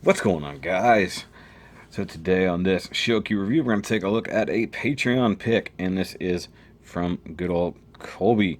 What's going on, guys? So today on this Shoky review, we're going to take a look at a Patreon pick, and this is from good old Kolby,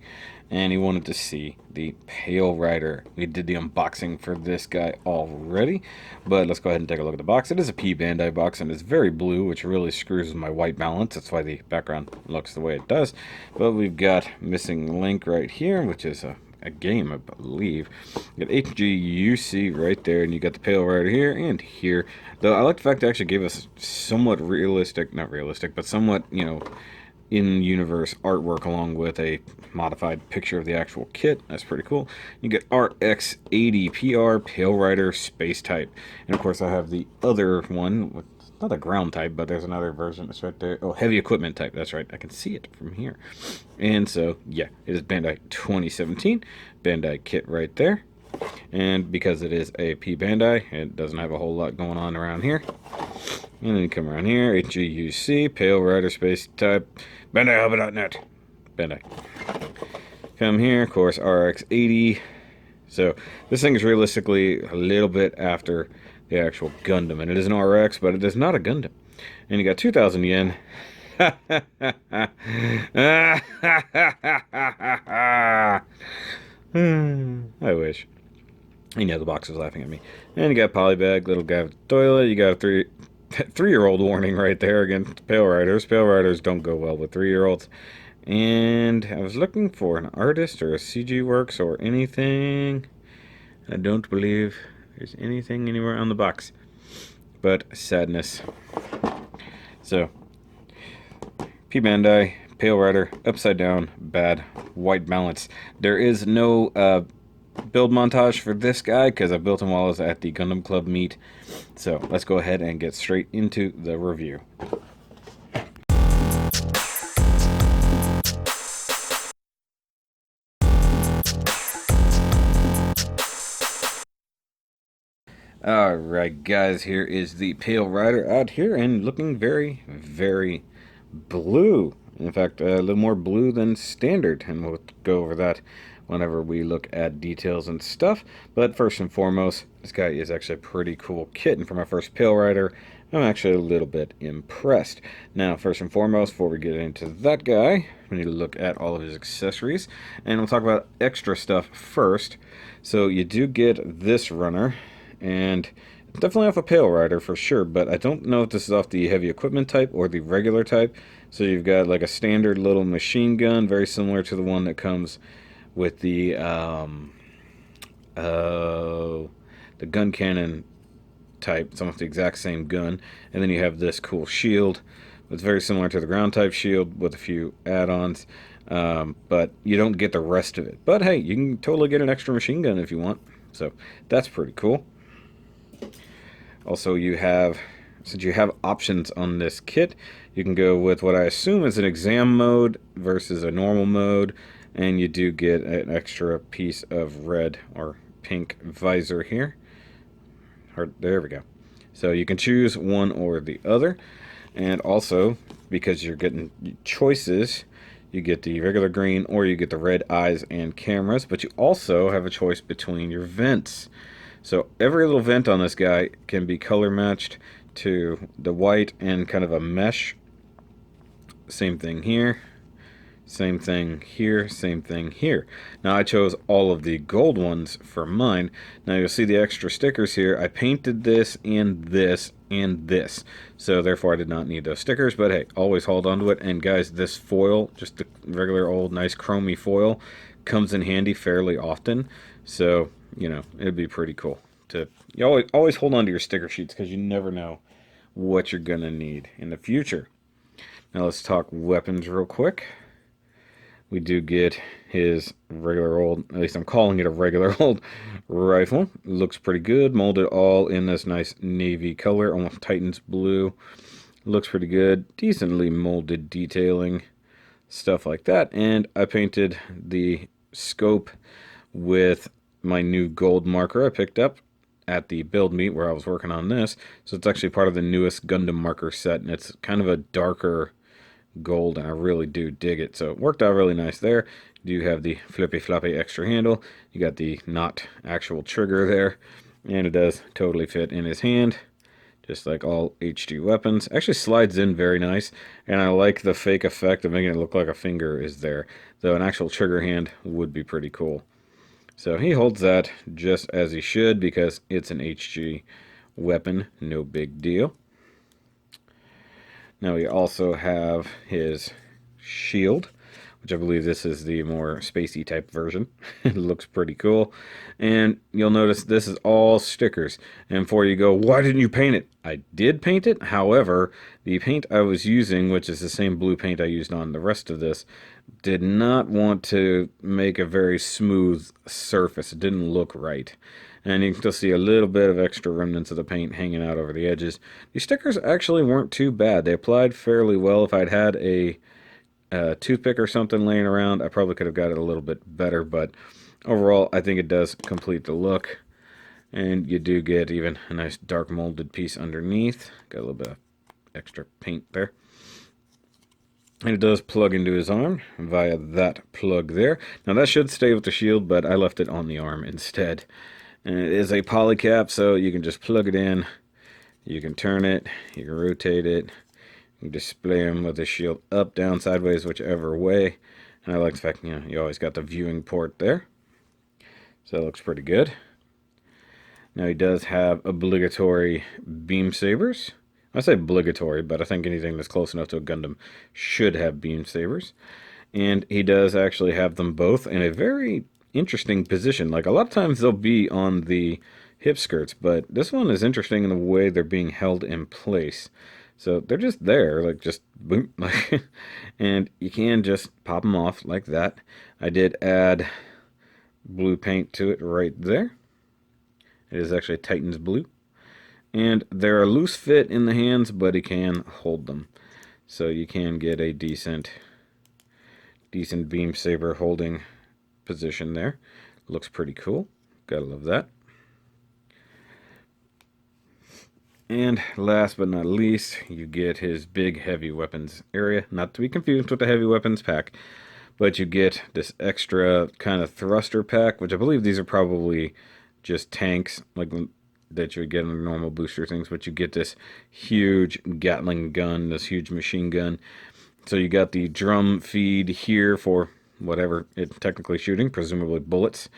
and he wanted to see the Pale Rider. We did the unboxing for this guy already, but let's go ahead and take a look at the box. It is a P-Bandai box, and it's very blue, which really screws with my white balance. That's why the background looks the way it does. But we've got missing link right here, which is a game, I believe. You got HGUC right there, and you got the Pale Rider here and here. Though I like the fact they actually gave us somewhat realistic, not realistic, but somewhat, in-universe artwork along with a modified picture of the actual kit. That's pretty cool. You get RX-90PR Pale Rider Space Type. And of course I have the other one, with not a ground type, but there's another version that's right there. Oh, heavy equipment type. That's right. I can see it from here. And so, yeah, it is Bandai 2017. Bandai kit right there. And because it is a P-Bandai, it doesn't have a whole lot going on around here. And then you come around here, HGUC, Pale Rider Space Type, BandaiHobby.net. Bandai. Come here, of course, RX-80. So this thing is realistically a little bit after the actual Gundam. And it is an RX, but it is not a Gundam. And you got 2,000 yen. I wish. And yeah, the box was laughing at me. And you got polybag, little guy with the toilet. You got a three-year-old warning right there against Pale Riders. Pale Riders don't go well with 3-year-olds. And I was looking for an artist or a CG Works or anything. I don't believe there's anything anywhere on the box. But sadness. So, P-Bandai, Pale Rider, upside down, bad, white balance. There is no build montage for this guy because I built him while I was at the Gundam Club meet. So let's go ahead and get straight into the review. Alright guys, here is the Pale Rider out here and looking very, very blue. In fact, a little more blue than standard, and we'll go over that whenever we look at details and stuff. But first and foremost, this guy is actually a pretty cool kit, and for my first Pale Rider, I'm actually a little bit impressed. Now, first and foremost, before we get into that guy, we need to look at all of his accessories, and we'll talk about extra stuff first. So you do get this runner, and it's definitely off a Pale Rider for sure, but I don't know if this is off the heavy equipment type or the regular type. So you've got like a standard little machine gun, very similar to the one that comes with the gun cannon type. It's almost the exact same gun. And then you have this cool shield. It's very similar to the ground type shield with a few add-ons. But you don't get the rest of it. But hey, you can totally get an extra machine gun if you want. So that's pretty cool. Also, you have, since you have options on this kit, you can go with what I assume is an exam mode versus a normal mode, and you do get an extra piece of red or pink visor here. There we go. So you can choose one or the other, and also, because you're getting choices, you get the regular green or you get the red eyes and cameras, but you also have a choice between your vents. So every little vent on this guy can be color matched to the white and kind of a mesh. Same thing here. Same thing here. Same thing here. Now I chose all of the gold ones for mine. Now you'll see the extra stickers here. I painted this and this and this. So therefore I did not need those stickers. But hey, always hold on to it. And guys, this foil, just the regular old nice chromy foil, comes in handy fairly often. So, you know, it'd be pretty cool to, you always hold on to your sticker sheets because you never know what you're gonna need in the future. Now let's talk weapons real quick. We do get his regular old, at least I'm calling it a regular old rifle. Looks pretty good, molded all in this nice navy color, almost Titan's blue. Looks pretty good, decently molded detailing, stuff like that. And I painted the scope with my new gold marker I picked up at the build meet where I was working on this. So it's actually part of the newest Gundam marker set, and it's kind of a darker gold, and I really do dig it. So it worked out really nice there. You have the flippy floppy extra handle. You got the not actual trigger there. And it does totally fit in his hand, just like all HG weapons. Actually slides in very nice, and I like the fake effect of making it look like a finger is there, though an actual trigger hand would be pretty cool. So he holds that just as he should because it's an HG weapon, no big deal. Now we also have his shield, which I believe this is the more spacey type version. It looks pretty cool. And you'll notice this is all stickers. And before you go, why didn't you paint it? I did paint it. However, the paint I was using, which is the same blue paint I used on the rest of this, did not want to make a very smooth surface. It didn't look right. And you can still see a little bit of extra remnants of the paint hanging out over the edges. These stickers actually weren't too bad. They applied fairly well. If I'd had a toothpick or something laying around, I probably could have got it a little bit better, but overall I think it does complete the look. And you do get even a nice dark molded piece underneath. Got a little bit of extra paint there. And it does plug into his arm via that plug there. Now that should stay with the shield, but I left it on the arm instead. And it is a polycap, so you can just plug it in. You can turn it, you can rotate it, you can display him with the shield up, down, sideways, whichever way. And I like the fact, you always got the viewing port there. So that looks pretty good. Now he does have obligatory beam sabers. I say obligatory, but I think anything that's close enough to a Gundam should have beam sabers. And he does actually have them both in a very interesting position. Like a lot of times they'll be on the hip skirts, but this one is interesting in the way they're being held in place. So they're just there, like just boom, like, and you can just pop them off like that. I did add blue paint to it right there. It is actually Titan's blue. And they're a loose fit in the hands, but he can hold them. So you can get a decent beam saber holding position there. Looks pretty cool. Gotta love that. And last but not least, you get his big heavy weapons area. Not to be confused with the heavy weapons pack, but you get this extra kind of thruster pack, which I believe these are probably just tanks, like that you would get in the normal booster things, but you get this huge Gatling gun, this huge machine gun. So you got the drum feed here for whatever it's technically shooting, presumably bullets.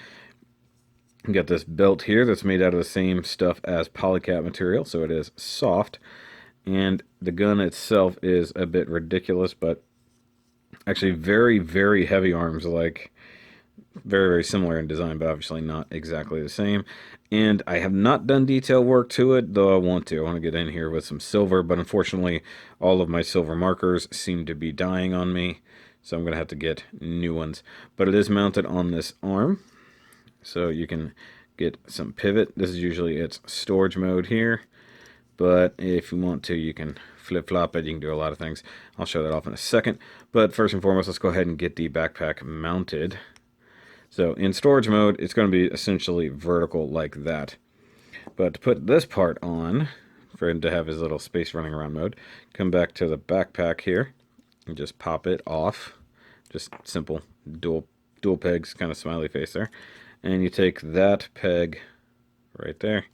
You got this belt here that's made out of the same stuff as polycap material, so it is soft. And the gun itself is a bit ridiculous, but actually very, very heavy arms, like very, very similar in design, but obviously not exactly the same. And I have not done detail work to it, though I want to. I want to get in here with some silver, but unfortunately all of my silver markers seem to be dying on me, so I'm going to have to get new ones. But it is mounted on this arm, so you can get some pivot. This is usually its storage mode here, but if you want to, you can flip-flop it. You can do a lot of things. I'll show that off in a second. But first and foremost, let's go ahead and get the backpack mounted. So in storage mode, it's going to be essentially vertical like that. But to put this part on, for him to have his little space running around mode, come back to the backpack here and just pop it off. Just simple dual pegs, kind of smiley face there. And you take that peg right there,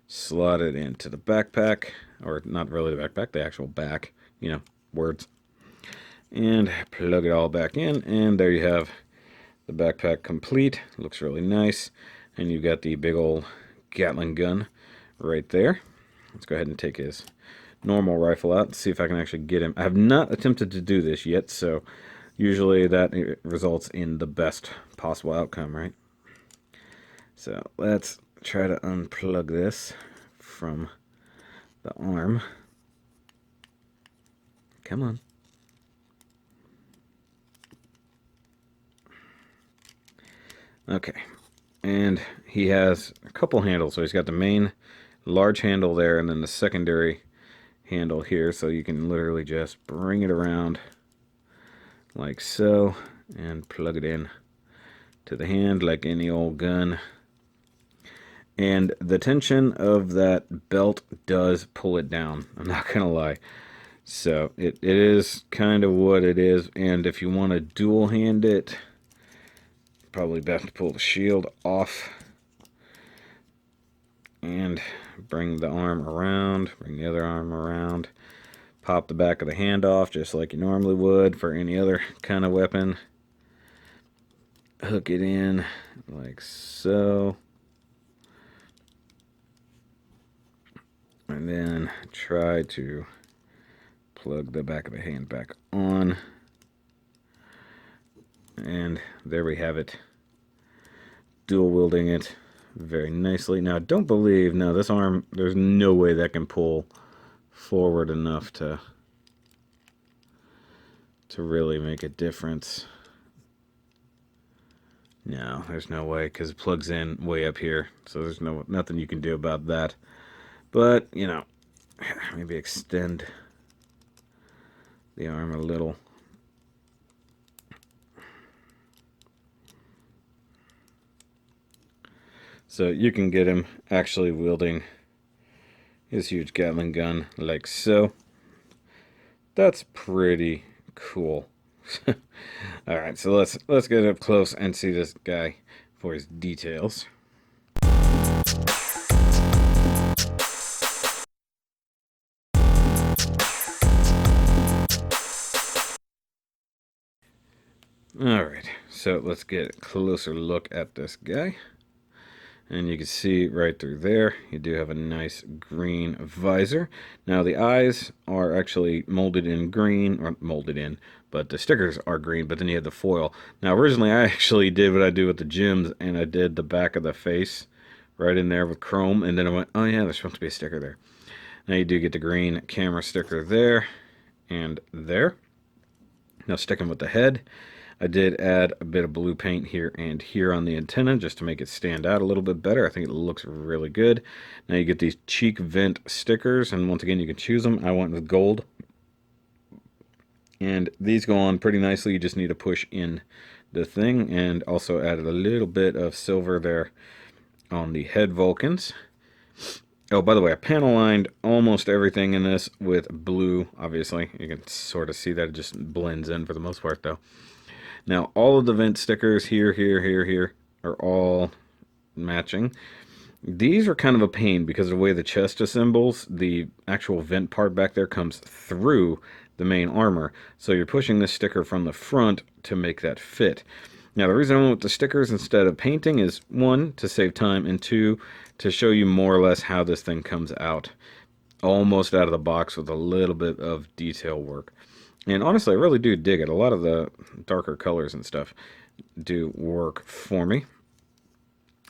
slot it into the backpack, or not really the backpack, the actual back, words. And plug it all back in, and there you have the backpack complete. Looks really nice. And you've got the big old Gatling gun right there. Let's go ahead and take his normal rifle out and see if I can actually get him. I have not attempted to do this yet, so usually that results in the best possible outcome, right? So let's try to unplug this from the arm. Come on. Okay, and he has a couple handles. So he's got the main large handle there, and then the secondary handle here, so you can literally just bring it around like so and plug it in to the hand like any old gun. And the tension of that belt does pull it down, I'm not gonna lie. So it is kind of what it is. And if you want to dual hand it, probably best to pull the shield off And bring the arm around, bring the other arm around. Pop the back of the hand off just like you normally would for any other kind of weapon. Hook it in like so. And then try to plug the back of the hand back on. And there we have it. Dual wielding it very nicely. Now, don't believe, no, this arm, there's no way that can pull forward enough to really make a difference. No, there's no way, because it plugs in way up here, so there's nothing you can do about that. But, you know, maybe extend the arm a little. So you can get him actually wielding his huge Gatling gun like so. That's pretty cool. Alright, so let's get up close and see this guy for his details. Alright, so let's get a closer look at this guy. And you can see right through there, you do have a nice green visor. Now the eyes are actually molded in green, or molded in, but the stickers are green, but then you have the foil. Now originally I actually did what I do with the gyms, and I did the back of the face right in there with chrome, and then I went, oh yeah, there's supposed to be a sticker there. Now you do get the green camera sticker there, and there. Now sticking with the head, I did add a bit of blue paint here and here on the antenna just to make it stand out a little bit better. I think it looks really good. Now you get these cheek vent stickers, and once again you can choose them. I went with gold. And these go on pretty nicely. You just need to push in the thing, and also added a little bit of silver there on the head Vulcans. Oh, by the way, I panel lined almost everything in this with blue, obviously. You can sort of see that it just blends in for the most part, though. Now, all of the vent stickers here are all matching. These are kind of a pain because of the way the chest assembles. The actual vent part back there comes through the main armor. So you're pushing this sticker from the front to make that fit. Now, the reason I went with the stickers instead of painting is, one, to save time, and two, to show you more or less how this thing comes out. Almost out of the box with a little bit of detail work. And honestly, I really do dig it. A lot of the darker colors and stuff do work for me.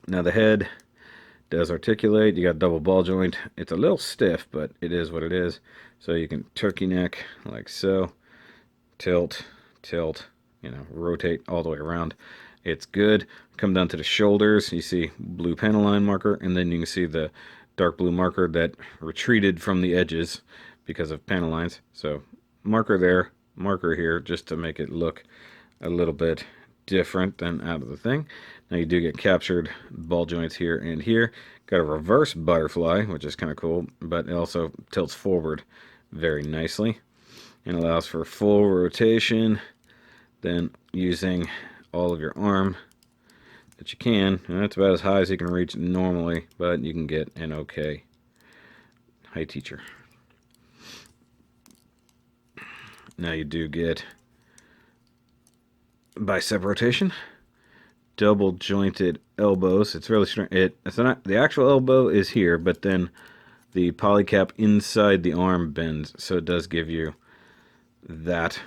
Now the head does articulate. You got double ball joint. It's a little stiff, but it is what it is. So you can turkey neck like so. Tilt, tilt, you know, rotate all the way around. It's good. Come down to the shoulders. You see blue panel line marker, and then you can see the dark blue marker that retreated from the edges because of panel lines. So marker there, marker here, just to make it look a little bit different than out of the thing. Now you do get captured ball joints here and here. Got a reverse butterfly, which is kind of cool, but it also tilts forward very nicely and allows for full rotation. Then using all of your arm that you can, and that's about as high as you can reach normally, but you can get an okay height teacher. Now you do get bicep rotation, double jointed elbows. It's really strong. It's not, the actual elbow is here, but then the polycap inside the arm bends, so it does give you that.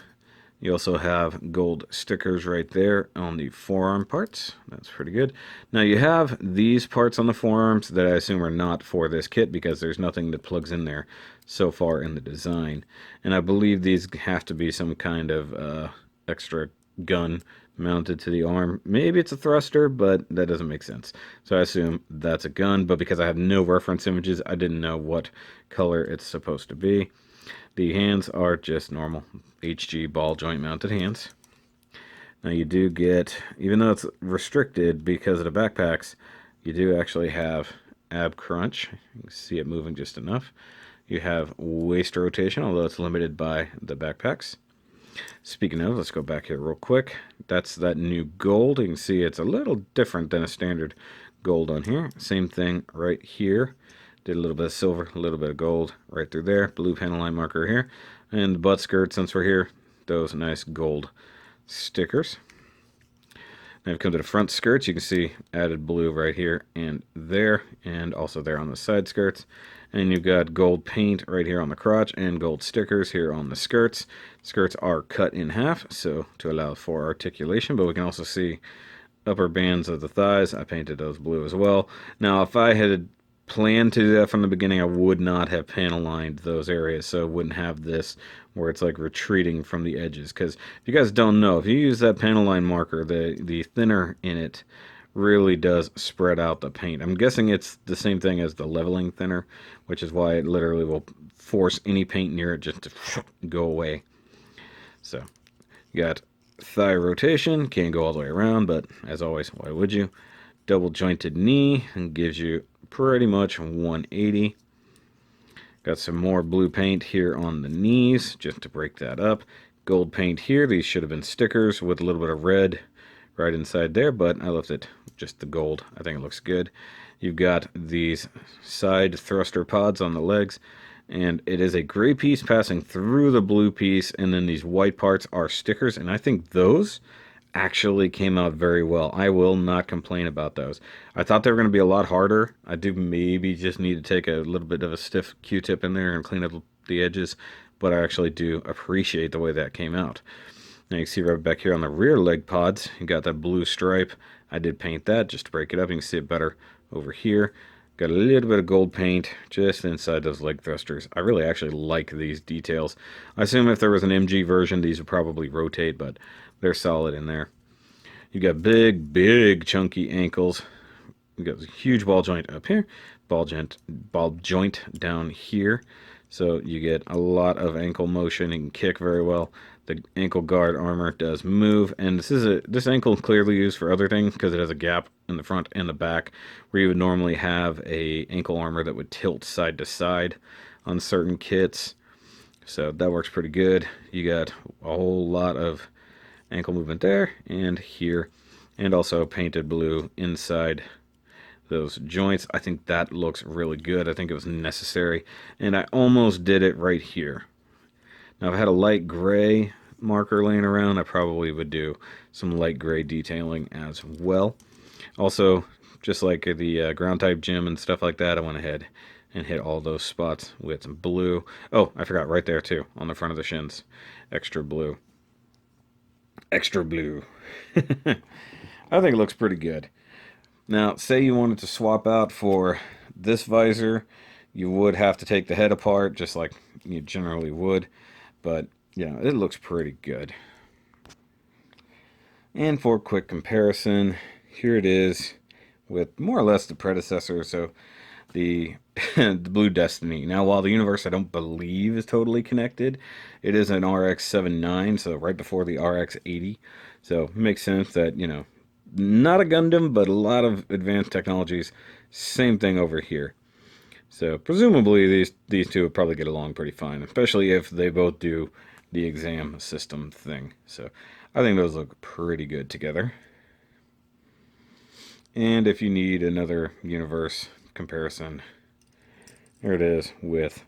You also have gold stickers right there on the forearm parts. That's pretty good. Now you have these parts on the forearms that I assume are not for this kit because there's nothing that plugs in there so far in the design. And I believe these have to be some kind of extra gun mounted to the arm. Maybe it's a thruster, but that doesn't make sense. So I assume that's a gun, but because I have no reference images, I didn't know what color it's supposed to be. The hands are just normal HG ball joint mounted hands. Now you do get, even though it's restricted because of the backpacks, you do actually have ab crunch. You can see it moving just enough. You have waist rotation, although it's limited by the backpacks. Speaking of, let's go back here real quick. That's that new gold. You can see it's a little different than a standard gold on here. Same thing right here. Did a little bit of silver, a little bit of gold right through there. Blue panel line marker here. And the butt skirt, since we're here, those nice gold stickers. Now we come to the front skirts. You can see added blue right here and there, and also there on the side skirts. And you've got gold paint right here on the crotch and gold stickers here on the skirts. Skirts are cut in half, so to allow for articulation, but we can also see upper bands of the thighs. I painted those blue as well. Now, if I had planned to do that from the beginning, I would not have panel lined those areas, so it wouldn't have this where it's like retreating from the edges. Because if you guys don't know, if you use that panel line marker, the thinner in it really does spread out the paint. I'm guessing it's the same thing as the leveling thinner, which is why it literally will force any paint near it just to go away. So you got thigh rotation, can't go all the way around, but as always, why would you? Double jointed knee and gives you pretty much 180. Got some more blue paint here on the knees just to break that up. Gold paint here. These should have been stickers with a little bit of red right inside there, but I left it just the gold. I think it looks good. You've got these side thruster pods on the legs, and it is a gray piece passing through the blue piece, and then these white parts are stickers, and I think those actually came out very well. I will not complain about those. I thought they were going to be a lot harder. I do maybe just need to take a little bit of a stiff Q-tip in there and clean up the edges, but I actually do appreciate the way that came out. Now you can see right back here on the rear leg pods, you got that blue stripe. I did paint that just to break it up. You can see it better over here. Got a little bit of gold paint just inside those leg thrusters. I really actually like these details. I assume if there was an MG version, these would probably rotate, but they're solid in there. You got big chunky ankles. You got a huge ball joint up here, ball joint down here. So you get a lot of ankle motion. You can kick very well. The ankle guard armor does move, and this ankle is clearly used for other things because it has a gap in the front and the back where you would normally have a ankle armor that would tilt side to side on certain kits. So that works pretty good. You got a whole lot of ankle movement there and here, and also painted blue inside those joints. I think that looks really good. I think it was necessary, and I almost did it right here. Now, if I had a light gray marker laying around, I probably would do some light gray detailing as well. Also, just like the ground type gym and stuff like that, I went ahead and hit all those spots with some blue. Oh, I forgot right there too, on the front of the shins. Extra blue. Extra blue. I think it looks pretty good. Now, say you wanted to swap out for this visor, you would have to take the head apart, just like you generally would. But, yeah, it looks pretty good. And for a quick comparison, here it is with more or less the predecessor, so the the Blue Destiny. Now, while the universe I don't believe is totally connected, it is an RX-79, so right before the RX-80. So it makes sense that, you know, not a Gundam, but a lot of advanced technologies. Same thing over here. So presumably these two would probably get along pretty fine, especially if they both do the exam system thing. So I think those look pretty good together. And if you need another universe comparison, there it is with,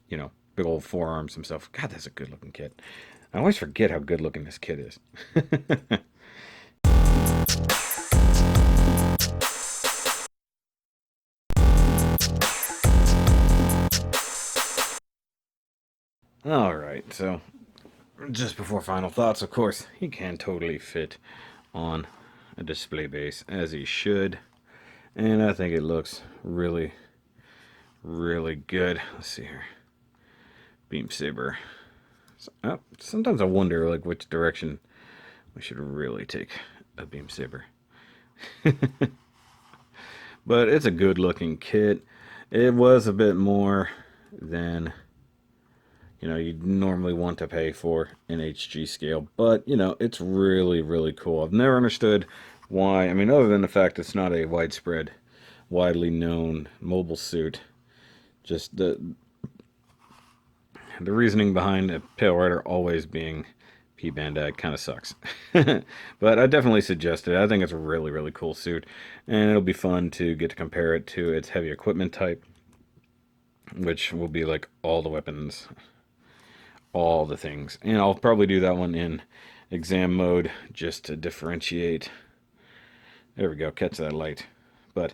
you know, big old forearms himself. God, that's a good looking kit. I always forget how good looking this kit is. Alright, so just before final thoughts, of course, he can totally fit on a display base as he should. And I think it looks really, really good. Let's see here. Beam saber. So, sometimes I wonder like which direction we should really take a beam saber. But it's a good looking kit. It was a bit more than, you know, you'd normally want to pay for an HG scale, but, you know, it's really, really cool. I've never understood why, I mean, other than the fact it's not a widespread, widely known mobile suit, just the reasoning behind a Pale Rider always being P-Bandai kind of sucks. But I definitely suggest it. I think it's a really, really cool suit, and it'll be fun to get to compare it to its heavy equipment type. which will be like all the weapons, all the things. And I'll probably do that one in exam mode just to differentiate. There we go, catch that light. But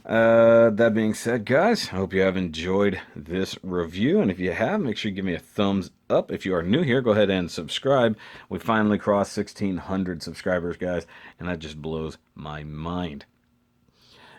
that being said, guys, I hope you have enjoyed this review. And if you have, make sure you give me a thumbs up. If you are new here, go ahead and subscribe. We finally crossed 1,600 subscribers, guys, and that just blows my mind.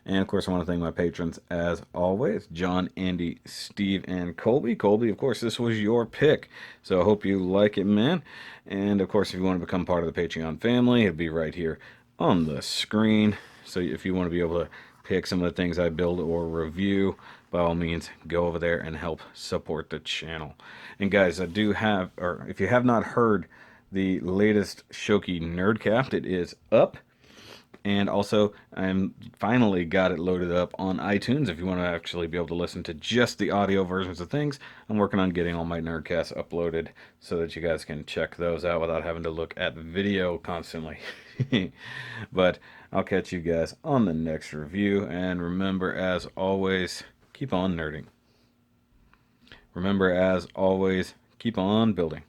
And of course, I want to thank my patrons as always, John, Andy, Steve, and Colby. Colby, of course, this was your pick, so I hope you like it, man. And of course, if you want to become part of the Patreon family, it'll be right here on the screen. So if you want to be able to pick some of the things I build or review, by all means, go over there and help support the channel. And guys, I do have, or if you have not heard the latest Shoky Nerdcast, it is up. And also, I'm finally got it loaded up on iTunes. If you want to actually be able to listen to just the audio versions of things, I'm working on getting all my Nerdcasts uploaded so that you guys can check those out without having to look at video constantly. But I'll catch you guys on the next review. And remember, as always, keep on nerding. Remember, as always, keep on building.